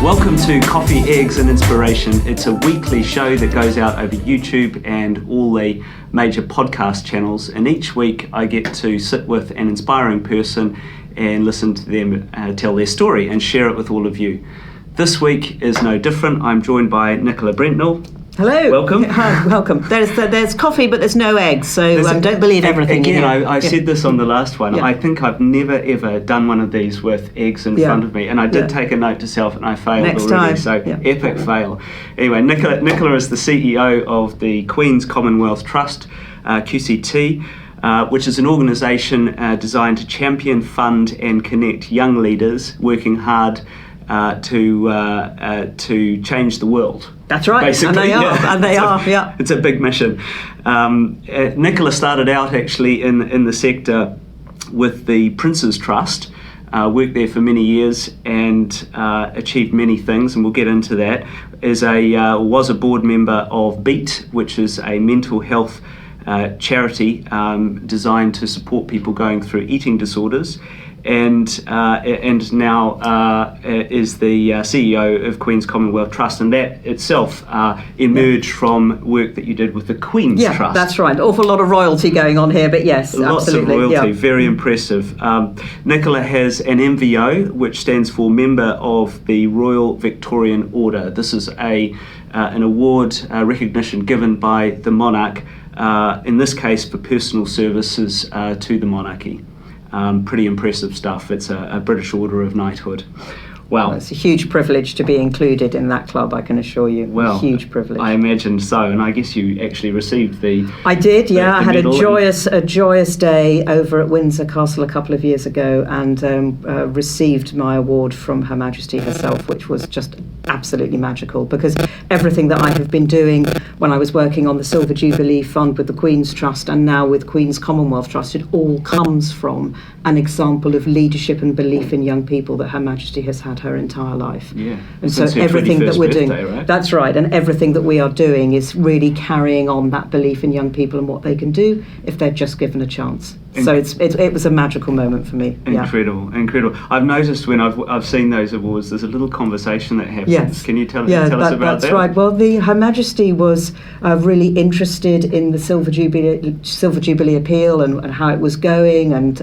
Welcome to Coffee, Eggs and Inspiration. It's a weekly show that goes out over YouTube and all the major podcast channels, and each week I get to sit with an inspiring person and listen to them tell their story and share it with all of you. This week is no different. I'm joined by Nicola Brentnall. Hello. Welcome. Hi, welcome. There's coffee, but there's no eggs, so don't believe everything. Again, I said this on the last one. Yeah. I think I've never ever done one of these with eggs in front of me, and I did take a note to self, and I failed Next already. time. So Yeah. epic fail. Anyway, Nicola is the CEO of the Queen's Commonwealth Trust, QCT. Which is an organisation designed to champion, fund and connect young leaders working hard to change the world. That's right, Basically, and they are. Yeah. It's a big mission. Nicola started out actually in the sector with the Prince's Trust, worked there for many years and achieved many things, and we'll get into that. Was a board member of BEAT, which is a mental health charity designed to support people going through eating disorders, and now is the CEO of Queen's Commonwealth Trust, and that itself emerged from work that you did with the Queen's Trust. Yeah, that's right. Awful lot of royalty going on here, but yes, Lots absolutely. of royalty, yeah. Very impressive. Nicola has an MVO, which stands for Member of the Royal Victorian Order. This is an award recognition given by the Monarch, in this case for personal services to the monarchy. Pretty impressive stuff. It's a British Order of Knighthood. Wow. Well, it's a huge privilege to be included in that club, I can assure you. Well, a huge privilege. I imagine so, and I guess you actually received the... I did, yeah. I had a medal joyous day over at Windsor Castle a couple of years ago, and received my award from Her Majesty herself, which was just absolutely magical, because everything that I have been doing when I was working on the Silver Jubilee Fund with the Queen's Trust and now with Queen's Commonwealth Trust, it all comes from an example of leadership and belief in young people that Her Majesty has had her entire life. Yeah. And so everything that we're doing, right? that's right, and everything that we are doing is really carrying on that belief in young people and what they can do if they're just given a chance. So it was a magical moment for me. Incredible. I've noticed when I've seen those awards, there's a little conversation that happens. Yes. Can you tell us about that? That's right. Well, Her Majesty was really interested in the Silver Jubilee appeal and how it was going, and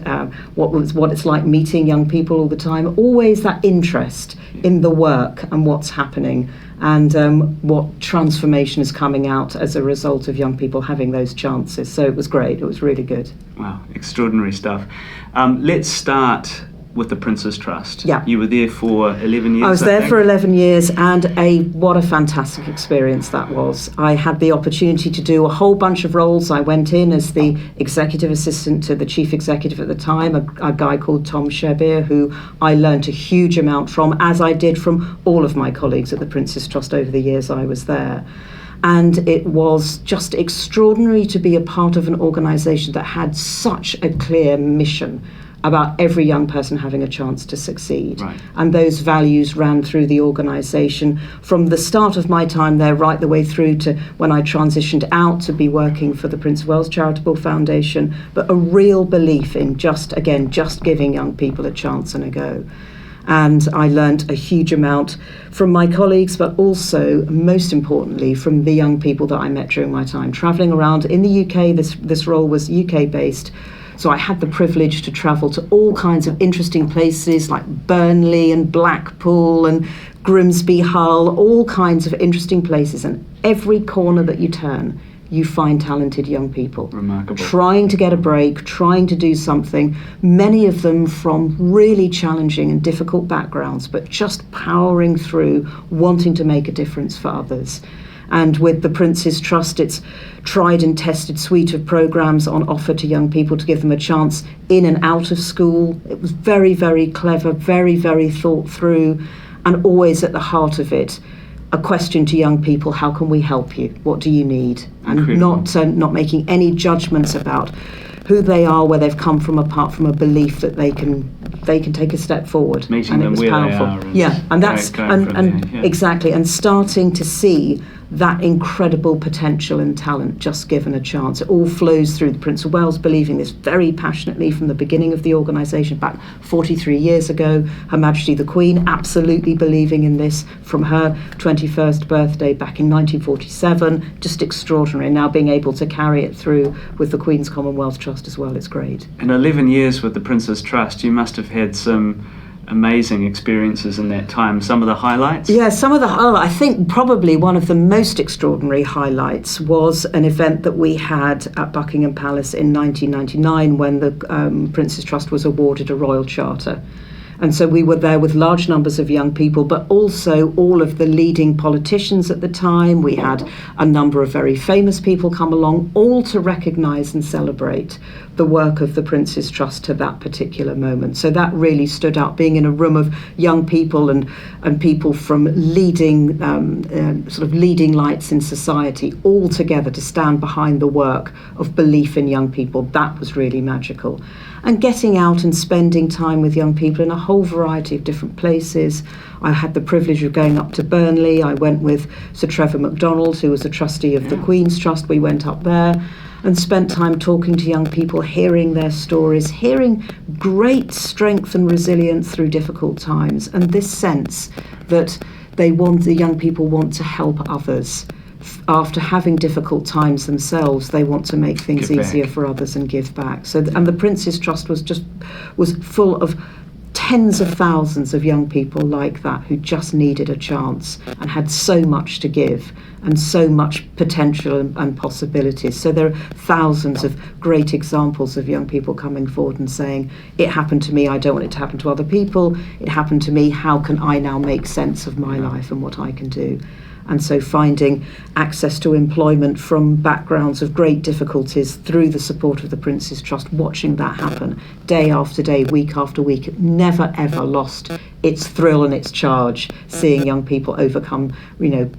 what it's like meeting young people all the time. Always that interest in the work and what's happening, and what transformation is coming out as a result of young people having those chances. So it was great. It was really good. Wow, extraordinary stuff. Let's start with the Prince's Trust. Yeah. You were there for 11 years. I was there for 11 years, and what a fantastic experience that was. I had the opportunity to do a whole bunch of roles. I went in as the executive assistant to the chief executive at the time, a guy called Tom Sherbir, who I learnt a huge amount from, as I did from all of my colleagues at the Prince's Trust over the years I was there. And it was just extraordinary to be a part of an organisation that had such a clear mission about every young person having a chance to succeed. Right. And those values ran through the organisation from the start of my time there right the way through to when I transitioned out to be working for the Prince of Wales Charitable Foundation, but a real belief in just giving young people a chance and a go. And I learnt a huge amount from my colleagues, but also, most importantly, from the young people that I met during my time travelling around in the UK. This role was UK-based, so I had the privilege to travel to all kinds of interesting places like Burnley and Blackpool and Grimsby, Hull, all kinds of interesting places. And every corner that you turn, you find talented young people. Remarkable. Trying to get a break, trying to do something, many of them from really challenging and difficult backgrounds, but just powering through, wanting to make a difference for others. And with the Prince's Trust, it's tried and tested suite of programmes on offer to young people to give them a chance in and out of school. It was very, very clever, very, very thought through, and always at the heart of it, a question to young people: how can we help you? What do you need? And not making any judgments about who they are, where they've come from, apart from a belief that they can take a step forward. Meeting and them it was where powerful. they are. And that's going exactly, and starting to see that incredible potential and talent just given a chance. It all flows through the Prince of Wales believing this very passionately from the beginning of the organisation back 43 years ago. Her Majesty the Queen absolutely believing in this from her 21st birthday back in 1947. Just extraordinary. Now being able to carry it through with the Queen's Commonwealth Trust as well, it's great. In 11 years with the Prince's Trust, you must have had some amazing experiences in that time. Some of the highlights? Yeah, I think probably one of the most extraordinary highlights was an event that we had at Buckingham Palace in 1999 when the Prince's Trust was awarded a Royal Charter. And so we were there with large numbers of young people, but also all of the leading politicians at the time. We had a number of very famous people come along, all to recognise and celebrate the work of the Prince's Trust to that particular moment. So that really stood out, being in a room of young people and people from leading sort of leading lights in society, all together to stand behind the work of belief in young people. That was really magical. And getting out and spending time with young people in a whole variety of different places. I had the privilege of going up to Burnley. I went with Sir Trevor MacDonald, who was a trustee of the Queen's Trust. We went up there and spent time talking to young people, hearing their stories, hearing great strength and resilience through difficult times, and this sense that the young people want to help others. After having difficult times themselves, they want to make things easier for others and give back. And the Prince's Trust was full of tens of thousands of young people like that who just needed a chance and had so much to give and so much potential and possibilities. So there are thousands of great examples of young people coming forward and saying, it happened to me, I don't want it to happen to other people, it happened to me, how can I now make sense of my life and what I can do? And so finding access to employment from backgrounds of great difficulties through the support of the Prince's Trust, watching that happen day after day, week after week, it never ever lost its thrill and its charge, seeing young people overcome,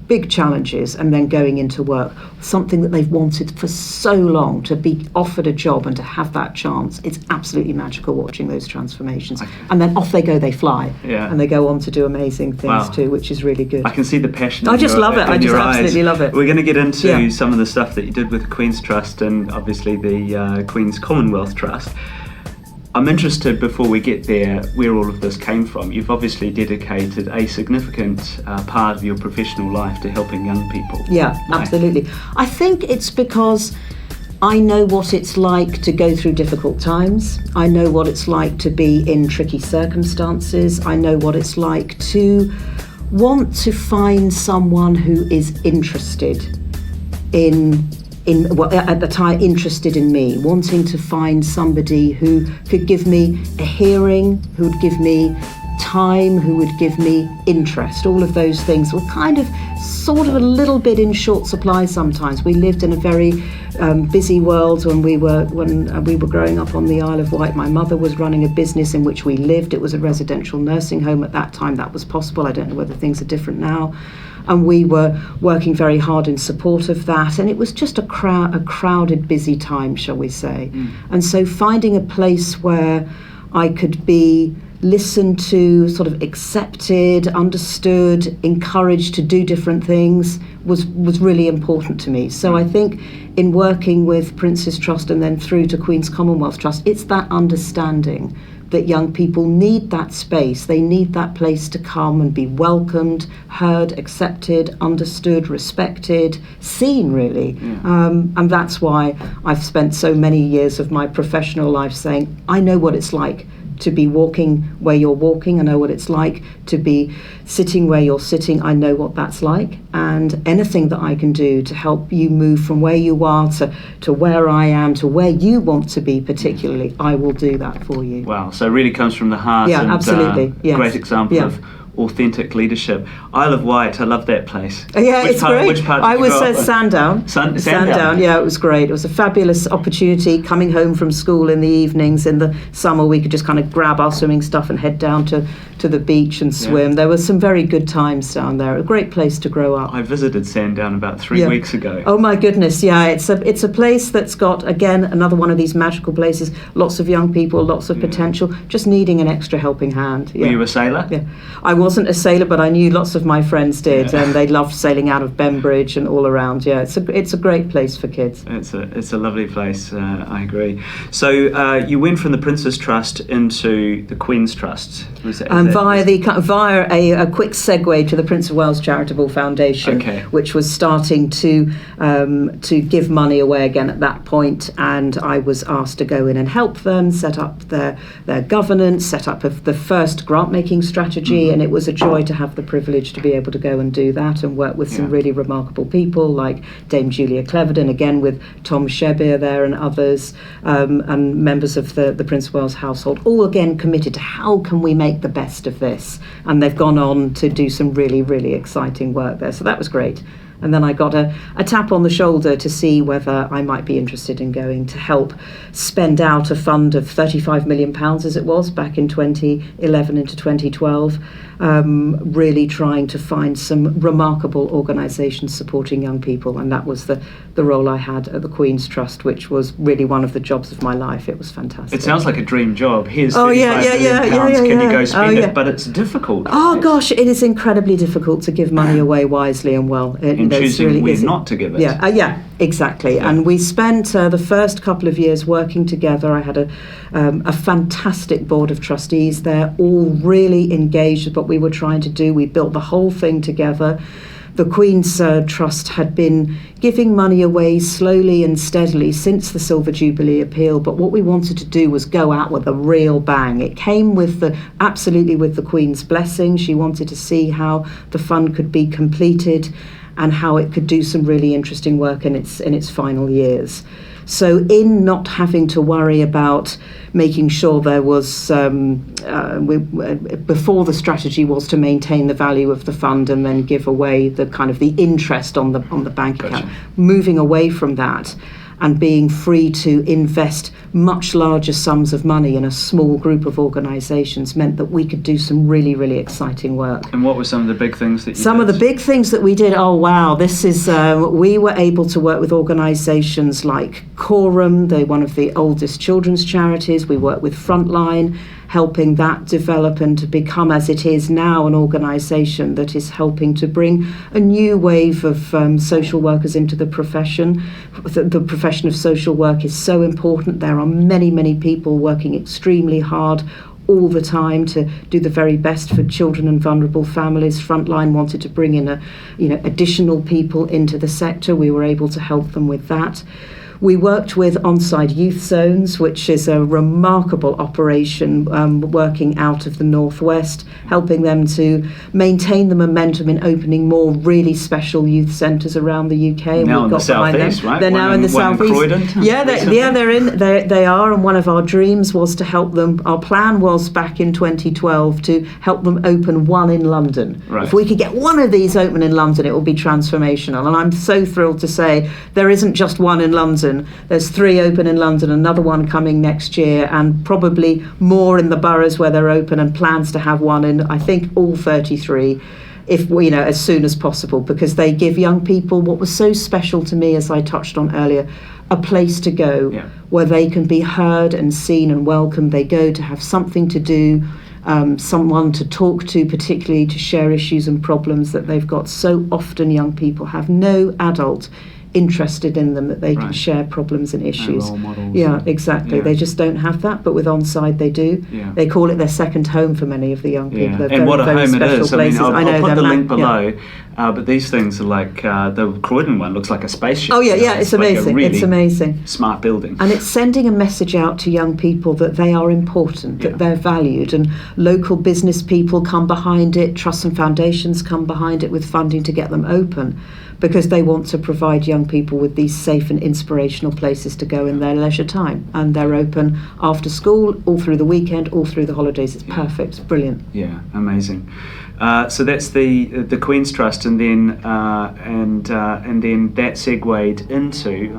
big challenges and then going into work, something that they've wanted for so long, to be offered a job and to have that chance. It's absolutely magical watching those transformations. And then off they go, they fly, and they go on to do amazing things too, which is really good. I can see the passion. I just love it. I just absolutely love it. We're going to get into some of the stuff that you did with the Queen's Trust and obviously the Queen's Commonwealth Trust. I'm interested, before we get there, where all of this came from. You've obviously dedicated a significant part of your professional life to helping young people. Yeah, absolutely. I think it's because I know what it's like to go through difficult times. I know what it's like to be in tricky circumstances. I know what it's like to want to find someone who is interested at the time, interested in me, wanting to find somebody who could give me a hearing, who would give me time, who would give me interest. All of those things were sort of a little bit in short supply sometimes. We lived in a very busy world when we were growing up on the Isle of Wight. My mother was running a business in which we lived. It was a residential nursing home at that time. That was possible. I don't know whether things are different now. And we were working very hard in support of that. And it was just a crowded, busy time, shall we say. And so finding a place where I could be listened to, sort of accepted, understood, encouraged to do different things was really important to me. So I think in working with Prince's Trust and then through to Queen's Commonwealth Trust, it's that understanding that young people need that space. They need that place to come and be welcomed, heard, accepted, understood, respected, seen, really. And that's why I've spent so many years of my professional life saying, I know what it's like to be walking where you're walking. I know what it's like to be sitting where you're sitting. I know what that's like. And anything that I can do to help you move from where you are to where I am, to where you want to be particularly, I will do that for you. Wow, so it really comes from the heart. Yeah, absolutely. Yes. Great example of authentic leadership. Isle of Wight, I love that place. It's great. Which part I was at Sandown. Sandown, yeah, it was great. It was a fabulous opportunity coming home from school in the evenings. In the summer, we could just kind of grab our swimming stuff and head down to the beach and swim. There were some very good times down there. A great place to grow up. I visited Sandown about 3 weeks ago. Oh my goodness, yeah. It's a place that's got, again, another one of these magical places. Lots of young people, lots of potential, just needing an extra helping hand. Were you a sailor? Yeah, I was wasn't a sailor, but I knew lots of my friends did, and they loved sailing out of Bembridge and all around. Yeah, it's a great place for kids. It's a lovely place. I agree. So you went from the Prince's Trust into the Queen's Trust. Via a quick segue to the Prince of Wales Charitable Foundation, which was starting to give money away again at that point, and I was asked to go in and help them set up their governance, set up the first grant making strategy, and it was a joy to have the privilege to be able to go and do that and work with some really remarkable people like Dame Julia Cleverdon, again with Tom Shebbear there and others, and members of the Prince of Wales household, all again committed to how can we make the best of this, and they've gone on to do some really, really exciting work there, so that was great. And then I got a tap on the shoulder to see whether I might be interested in going to help spend out a fund of £35 million, as it was, back in 2011 into 2012, really trying to find some remarkable organisations supporting young people. And that was the role I had at the Queen's Trust, which was really one of the jobs of my life. It was fantastic. It sounds like a dream job. Here's £35 million, can you go spend it? But it's difficult. Oh, gosh, it is incredibly difficult to give money away wisely and well. And choosing really when not to give it. Yeah, exactly. Yeah. And we spent the first couple of years working together. I had a fantastic board of trustees there, all really engaged with what we were trying to do. We built the whole thing together. The Queen's Trust had been giving money away slowly and steadily since the Silver Jubilee appeal, but what we wanted to do was go out with a real bang. It came absolutely with the Queen's blessing. She wanted to see how the fund could be completed and how it could do some really interesting work in its final years. So in not having to worry about making sure there was, before the strategy was to maintain the value of the fund and then give away the kind of the interest on the bank account, moving away from that and being free to invest much larger sums of money in a small group of organisations meant that we could do some really, really exciting work. And what were some of the big things that you did? Some of the big things that we did, we were able to work with organisations like Quorum, they're one of the oldest children's charities. We work with Frontline, helping that develop and to become, as it is now, an organisation that is helping to bring a new wave of social workers into the profession. The profession of social work is so important. There are many, many people working extremely hard all the time to do the very best for children and vulnerable families. Frontline wanted to bring in additional people into the sector. We were able to help them with that. We worked with Onside Youth Zones, which is a remarkable operation working out of the northwest, helping them to maintain the momentum in opening more really special youth centres around the UK. And now in the southeast, right? They're now in the southeast. They are. And one of our dreams was to help them. Our plan was back in 2012 to help them open one in London. Right. If we could get one of these open in London, it will be transformational. And I'm so thrilled to say there isn't just one in London. There's 3 open in London, another one coming next year, and probably more in the boroughs where they're open, and plans to have one in, I think, all 33, as soon as possible, because they give young people what was so special to me, as I touched on earlier, a place to go where they can be heard and seen and welcomed. They go to have something to do, someone to talk to, particularly to share issues and problems that they've got. So often young people have no adult interested in them that they can share problems and issues. No role models. Yeah, exactly. They just don't have that, but with Onside they do. Yeah. They call it their second home for many of the young people. Yeah. They're and what a home it is. Places. I'll put the link below, but these things are like, the Croydon one looks like a spaceship. Oh yeah, it's amazing. Like really it's amazing. Smart building. And it's sending a message out to young people that they are important, that they're valued, and local business people come behind it, trusts and foundations come behind it with funding to get them open, because they want to provide young people with these safe and inspirational places to go in their leisure time. And they're open after school, all through the weekend, all through the holidays. It's perfect. It's brilliant. Yeah, amazing. So that's the Queen's Trust, and then that segued into.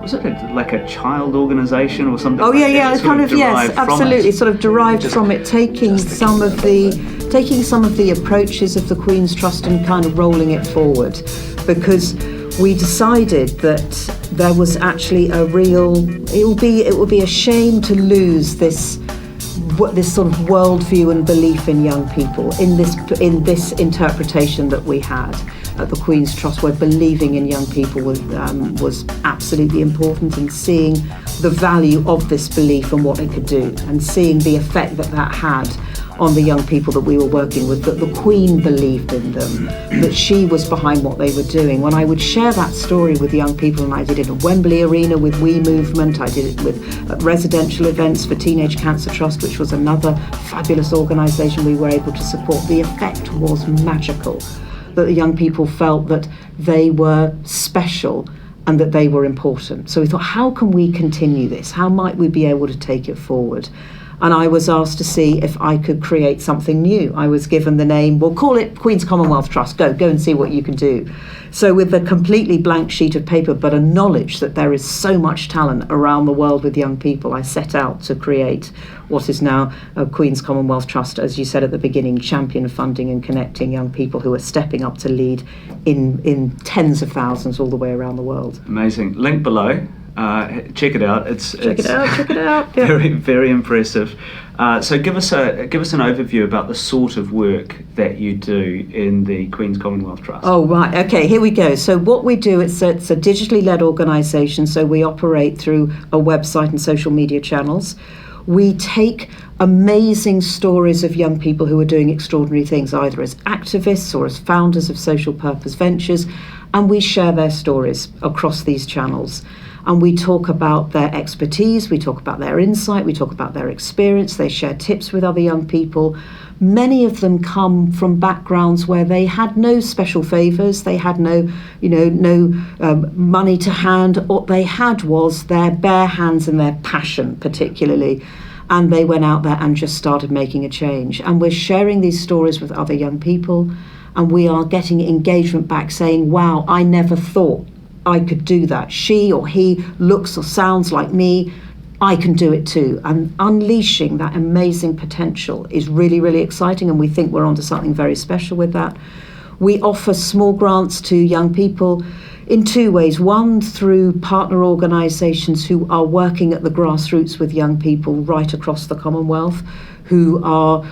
Was it like a child organisation or something? Oh yeah, kind of yes, absolutely. Sort of derived from it, taking some of the approaches of the Queen's Trust and kind of rolling it forward, because we decided that there was actually it would be a shame to lose this this sort of worldview and belief in young people, in this interpretation that we had at the Queen's Trust, where believing in young people was absolutely important, and seeing the value of this belief and what it could do, and seeing the effect that had on the young people that we were working with, that the Queen believed in them, that she was behind what they were doing. When I would share that story with young people, and I did it at Wembley Arena with We Movement, I did it with residential events for Teenage Cancer Trust, which was another fabulous organisation we were able to support, the effect was magical, that the young people felt that they were special and that they were important. So we thought, how can we continue this? How might we be able to take it forward? And I was asked to see if I could create something new. I was given the name, we'll call it Queen's Commonwealth Trust. Go and see what you can do. So with a completely blank sheet of paper, but a knowledge that there is so much talent around the world with young people, I set out to create what is now Queen's Commonwealth Trust, as you said at the beginning, champion funding and connecting young people who are stepping up to lead in tens of thousands all the way around the world. Amazing. Link below. Check it out. Check it out. Yeah. Very, very impressive. So give us an overview about the sort of work that you do in the Queen's Commonwealth Trust. Oh, right. Okay, here we go. So what we do, it's a digitally led organisation, so we operate through a website and social media channels. We take amazing stories of young people who are doing extraordinary things, either as activists or as founders of social purpose ventures, and we share their stories across these channels. And we talk about their expertise, we talk about their insight, we talk about their experience, they share tips with other young people. Many of them come from backgrounds where they had no special favours, they had no money to hand. What they had was their bare hands and their passion, particularly. And they went out there and just started making a change. And we're sharing these stories with other young people, and we are getting engagement back saying, wow, I never thought I could do that. She or he looks or sounds like me. I can do it too. And unleashing that amazing potential is really, really exciting, and we think we're onto something very special with that. We offer small grants to young people in two ways. One, through partner organisations who are working at the grassroots with young people right across the Commonwealth, young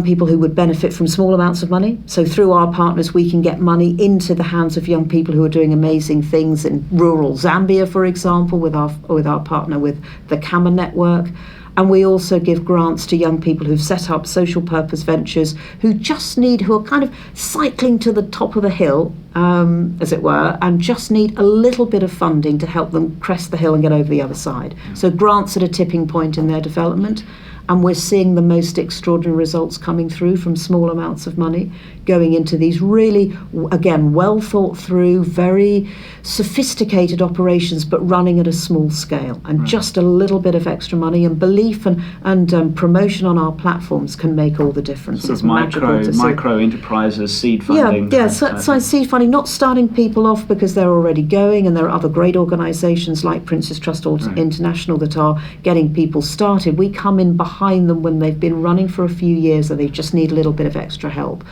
people who would benefit from small amounts of money. So through our partners, we can get money into the hands of young people who are doing amazing things in rural Zambia, for example, with our partner with the Kama Network. And we also give grants to young people who've set up social purpose ventures, who are kind of cycling to the top of the hill, as it were, and just need a little bit of funding to help them crest the hill and get over the other side. So grants at a tipping point in their development. And we're seeing the most extraordinary results coming through from small amounts of money going into these really, again, well thought through, very sophisticated operations, but running at a small scale. And just a little bit of extra money and belief and promotion on our platforms can make all the difference. Sort of micro enterprises, seed funding. So seed funding, not starting people off because they're already going, and there are other great organisations like Prince's Trust International that are getting people started. We come in behind them when they've been running for a few years and they just need a little bit of extra help.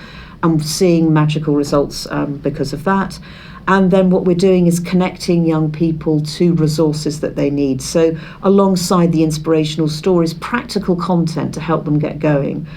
I'm seeing magical results because of that. And then what we're doing is connecting young people to resources that they need. So alongside the inspirational stories, practical content to help them get going.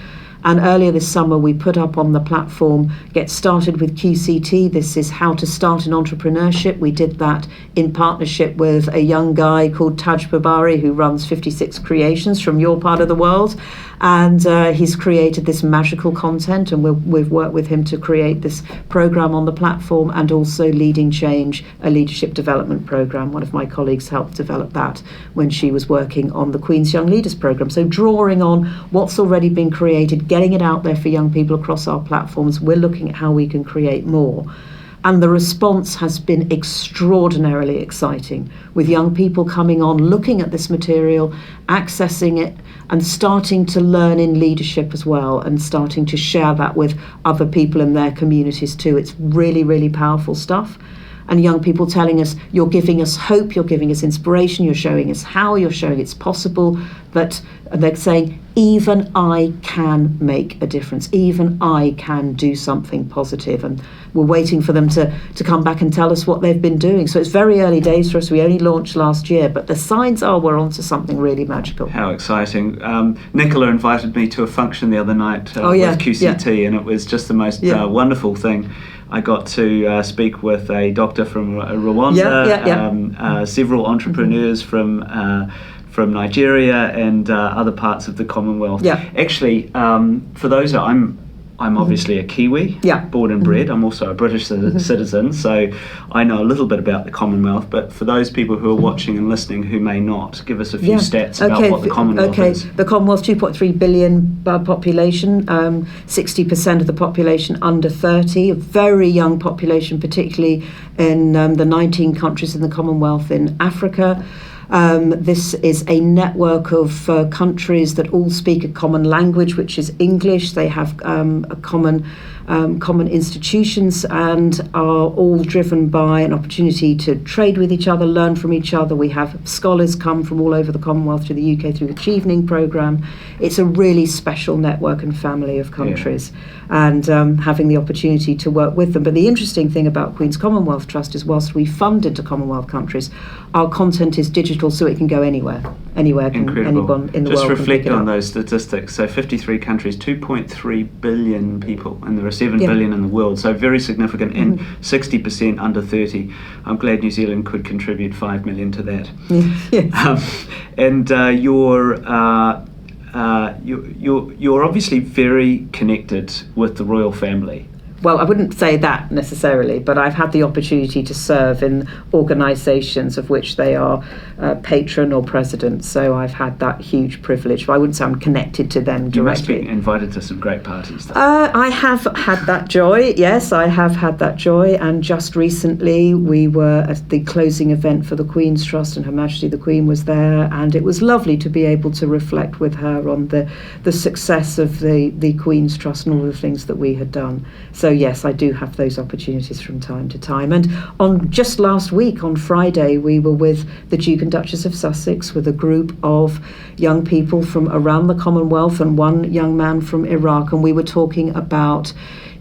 And earlier this summer, we put up on the platform, Get Started with QCT. This is how to start an entrepreneurship. We did that in partnership with a young guy called Taj Babari, who runs 56 Creations from your part of the world. And he's created this magical content, and we've worked with him to create this program on the platform, and also Leading Change, a leadership development program. One of my colleagues helped develop that when she was working on the Queen's Young Leaders program. So drawing on what's already been created, getting it out there for young people across our platforms, we're looking at how we can create more. And the response has been extraordinarily exciting, with young people coming on, looking at this material, accessing it, and starting to learn in leadership as well, and starting to share that with other people in their communities too. It's really, really powerful stuff. And young people telling us, you're giving us hope, you're giving us inspiration, you're showing us how, you're showing it's possible, that they're saying, even I can make a difference. Even I can do something positive. And we're waiting for them to come back and tell us what they've been doing. So it's very early days for us. We only launched last year, but the signs are we're onto something really magical. How exciting. Nicola invited me to a function the other night with QCT, and it was just the most wonderful thing. I got to speak with a doctor from Rwanda, several entrepreneurs from Nigeria and other parts of the Commonwealth. Actually, for those I'm obviously a Kiwi, born and bred. I'm also a British citizen, so I know a little bit about the Commonwealth. But for those people who are watching and listening who may not, give us a few stats about what the Commonwealth is. The Commonwealth, 2.3 billion population, 60% of the population under 30, a very young population, particularly in the 19 countries in the Commonwealth in Africa. This is a network of countries that all speak a common language, which is English. They have a common institutions and are all driven by an opportunity to trade with each other, learn from each other. We have scholars come from all over the Commonwealth to the UK through the Chevening programme. It's a really special network and family of countries, and having the opportunity to work with them. But the interesting thing about Queen's Commonwealth Trust is whilst we fund into Commonwealth countries, our content is digital, so it can go anywhere. Anywhere can anyone in the world. Just reflect on those statistics. So 53 countries, 2.3 billion people, and there are 7 billion in the world. So very significant, and 60% under 30. I'm glad New Zealand could contribute 5 million to that. And you're obviously very connected with the royal family. Well, I wouldn't say that necessarily, but I've had the opportunity to serve in organisations of which they are patron or president, so I've had that huge privilege. I wouldn't say I'm connected to them directly. You must be invited to some great parties, though. I have had that joy, yes, I have had that joy, and just recently we were at the closing event for the Queen's Trust, and Her Majesty the Queen was there, and it was lovely to be able to reflect with her on the success of the Queen's Trust and all the things that we had done. So yes, I do have those opportunities from time to time. And on just last week, on Friday, we were with the Duke and Duchess of Sussex with a group of young people from around the Commonwealth and one young man from Iraq, and we were talking about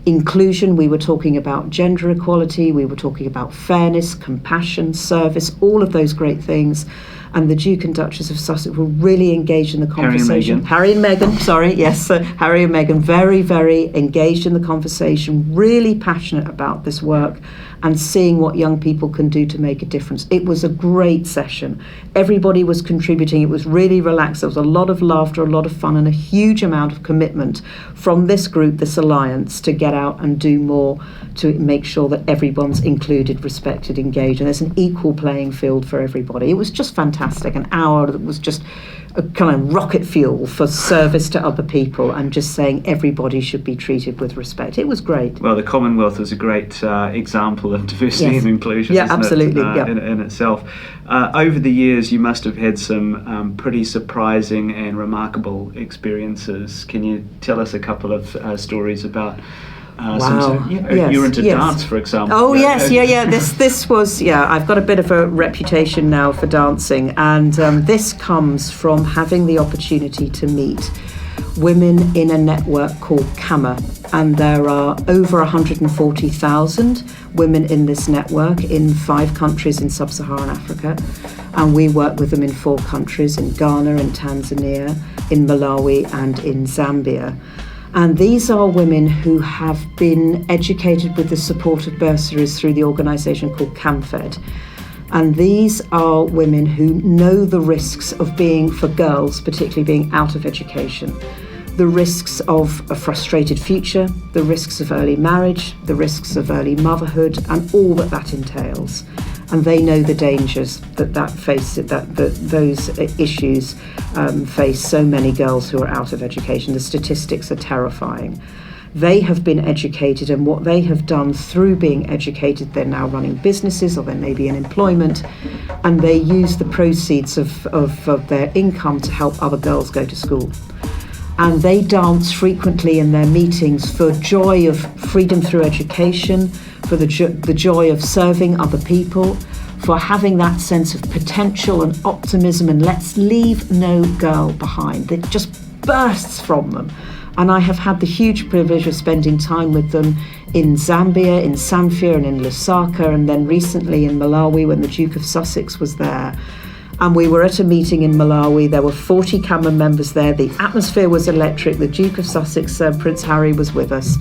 inclusion, we were talking about gender equality, we were talking about fairness, compassion, service, all of those great things. And the Duke and Duchess of Sussex were really engaged in the conversation. Harry and Meghan, Harry and Meghan, very, very engaged in the conversation, really passionate about this work and seeing what young people can do to make a difference. It was a great session. Everybody was contributing. It was really relaxed. There was a lot of laughter, a lot of fun, and a huge amount of commitment from this group, this alliance, to get out and do more to make sure that everyone's included, respected, engaged, and there's an equal playing field for everybody. It was just fantastic. An hour that was just a kind of rocket fuel for service to other people and just saying everybody should be treated with respect. It was great. Well, the Commonwealth is a great example of diversity and inclusion, isn't absolutely. it, in itself. Over the years, you must have had some pretty surprising and remarkable experiences. Can you tell us a couple of stories about you're into dance, for example. Oh, yes. This was, I've got a bit of a reputation now for dancing, and this comes from having the opportunity to meet women in a network called CAMA, and there are over 140,000 women in this network in 5 countries in sub-Saharan Africa, and we work with them in 4 countries, in Ghana, in Tanzania, in Malawi, and in Zambia. And these are women who have been educated with the support of bursaries through the organisation called CAMFED. And these are women who know the risks of being, for girls, particularly being out of education, the risks of a frustrated future, the risks of early marriage, the risks of early motherhood, and all that entails. And they know the dangers that those issues face so many girls who are out of education. The statistics are terrifying. They have been educated, and what they have done through being educated, they're now running businesses, or they may be in employment, and they use the proceeds of their income to help other girls go to school. And they dance frequently in their meetings for joy of freedom through education, for the joy of serving other people, for having that sense of potential and optimism, and let's leave no girl behind. They just bursts from them. And I have had the huge privilege of spending time with them in Zambia, in Samfya and in Lusaka, and then recently in Malawi when the Duke of Sussex was there. And we were at a meeting in Malawi. There were 40 Cameron members there. The atmosphere was electric. The Duke of Sussex, Prince Harry, was with us.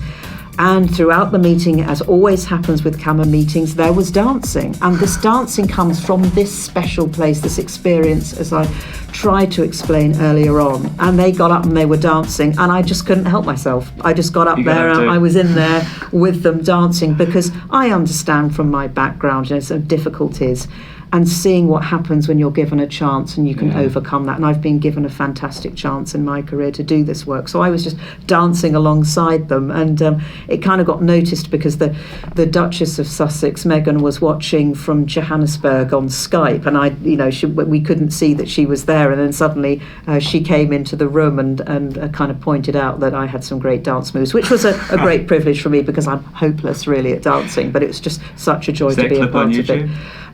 And throughout the meeting, as always happens with Cameron meetings, there was dancing. And this dancing comes from this special place, this experience, as I tried to explain earlier on. And they got up and they were dancing, and I just couldn't help myself. I just got up there and I was in there with them dancing, because I understand from my background, some difficulties, and seeing what happens when you're given a chance and you can overcome that. And I've been given a fantastic chance in my career to do this work. So I was just dancing alongside them, and it kind of got noticed because the Duchess of Sussex, Meghan, was watching from Johannesburg on Skype, and we couldn't see that she was there. And then suddenly she came into the room and kind of pointed out that I had some great dance moves, which was a great privilege for me, because I'm hopeless really at dancing, but it was just such a joy to be a part of it.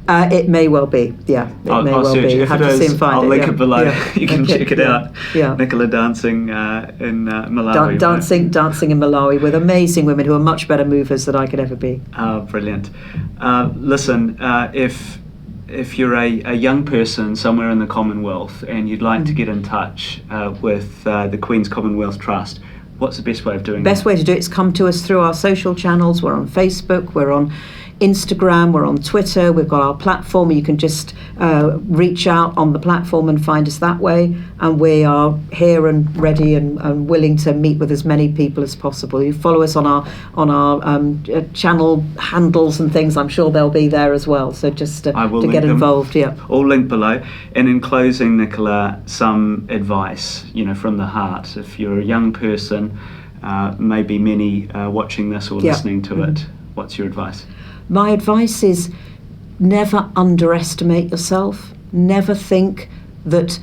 It may well be, yeah. I'll search it. If it is, I'll link it below. You can check it out. Yeah. Nicola dancing in Malawi. Dancing in Malawi with amazing women who are much better movers than I could ever be. Brilliant. Listen, if you're a young person somewhere in the Commonwealth and you'd like to get in touch with the Queen's Commonwealth Trust, what's the best way of doing that? Best way to do it is come to us through our social channels. We're on Facebook, we're on Instagram, we're on Twitter, we've got our platform. You can just reach out on the platform and find us that way, and we are here and ready and willing to meet with as many people as possible. You follow us on our channel handles and things. I'm sure they'll be there as well, so just to get involved. All linked below. And in closing, Nicola, some advice from the heart. If you're a young person, maybe many watching this or listening to it, what's your advice? My advice is never underestimate yourself. Never think that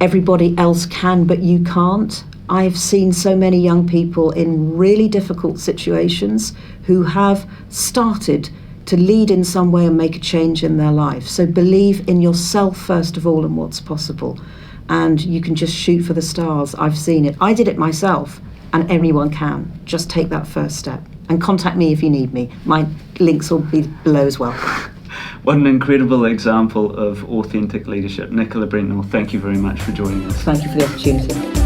everybody else can but you can't. I've seen so many young people in really difficult situations who have started to lead in some way and make a change in their life. So believe in yourself first of all and what's possible. And you can just shoot for the stars. I've seen it. I did it myself, and anyone can. Just take that first step. And contact me if you need me. My links will be below as well. What an incredible example of authentic leadership. Nicola Brentnall, thank you very much for joining us. Thank you for the opportunity.